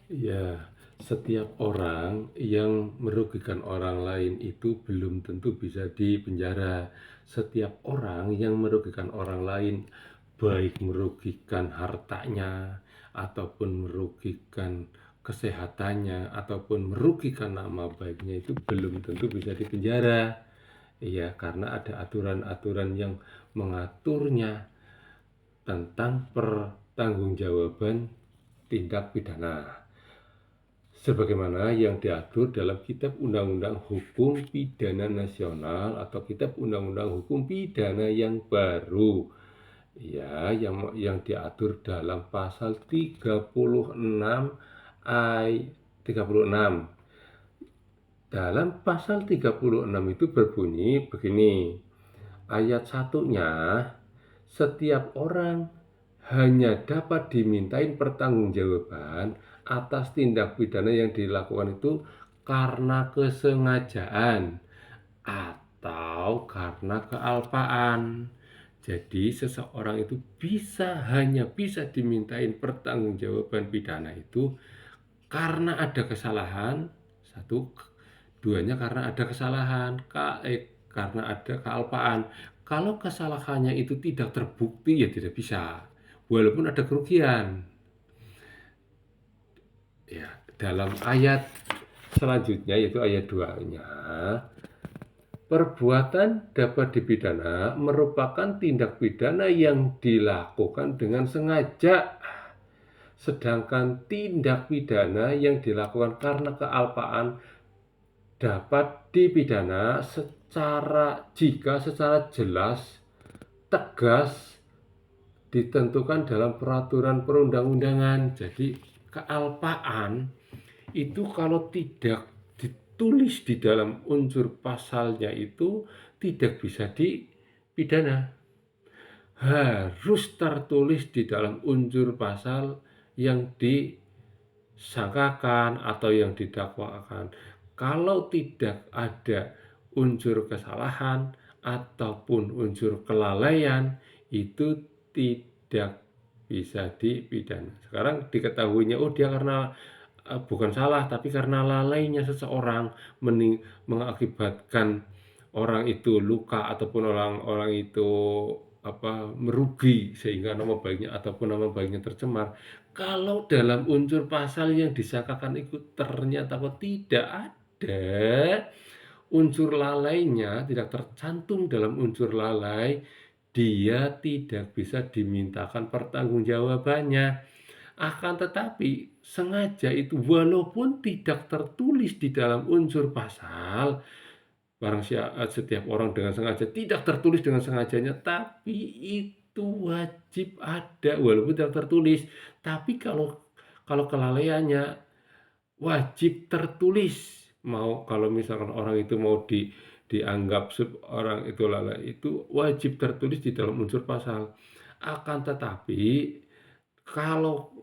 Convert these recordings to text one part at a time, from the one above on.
Ya, setiap orang yang merugikan orang lain itu belum tentu bisa dipenjara. Setiap orang yang merugikan orang lain, baik merugikan hartanya, ataupun merugikan kesehatannya, ataupun merugikan nama baiknya, itu belum tentu bisa dipenjara. Iya, karena ada aturan-aturan yang mengaturnya tentang pertanggungjawaban tindak pidana. Sebagaimana yang diatur dalam Kitab Undang-Undang Hukum Pidana Nasional atau Kitab Undang-Undang Hukum Pidana yang baru, ya, yang diatur dalam pasal 36 ayat 36. Dalam pasal 36 itu berbunyi begini, ayat satunya, setiap orang hanya dapat dimintain pertanggungjawaban atas tindak pidana yang dilakukan itu karena kesengajaan atau karena kealpaan. Jadi seseorang itu hanya bisa dimintain pertanggungjawaban pidana itu karena ada kesalahan, satu, duanya karena ada kesalahan, karena ada kealpaan. Kalau kesalahannya itu tidak terbukti, ya tidak bisa, walaupun ada kerugian. Ya, dalam ayat selanjutnya, yaitu ayat 2-nya, perbuatan dapat dipidana merupakan tindak pidana yang dilakukan dengan sengaja. Sedangkan tindak pidana yang dilakukan karena kealpaan dapat dipidana jika secara jelas, tegas ditentukan dalam peraturan perundang-undangan. Jadi kealpaan itu kalau tidak ditulis di dalam unsur pasalnya itu tidak bisa dipidana. Harus tertulis di dalam unsur pasal yang disangkakan atau yang didakwakan. Kalau tidak ada unsur kesalahan ataupun unsur kelalaian, itu tidak bisa dipidana. Sekarang diketahuinya, oh dia karena bukan salah, tapi karena lalainya seseorang mengakibatkan orang itu luka ataupun orang itu merugi sehingga nama baiknya ataupun nama baiknya tercemar. Kalau dalam unsur pasal yang disangkakan itu ternyata kok tidak ada unsur lalainya, tidak tercantum dalam unsur lalai, dia tidak bisa dimintakan pertanggungjawabannya. Akan tetapi sengaja itu walaupun tidak tertulis di dalam unsur pasal, setiap orang dengan sengaja, tidak tertulis dengan sengajanya, tapi itu wajib ada walaupun tidak tertulis. Tapi kalau kelalaiannya wajib tertulis. Kalau misalkan orang itu mau dianggap orang itu lalai, itu wajib tertulis di dalam unsur pasal. Akan tetapi kalau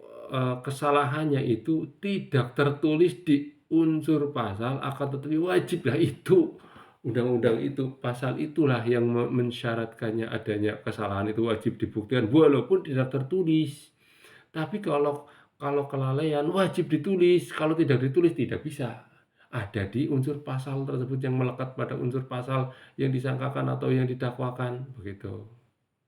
kesalahannya itu tidak tertulis di unsur pasal, akan tetapi wajiblah itu undang-undang itu, pasal itulah yang mensyaratkannya adanya kesalahan itu wajib dibuktikan walaupun tidak tertulis. Tapi kalau kelalaian wajib ditulis, kalau tidak ditulis tidak bisa. Ada di unsur pasal tersebut yang melekat pada unsur pasal yang disangkakan atau yang didakwakan, begitu.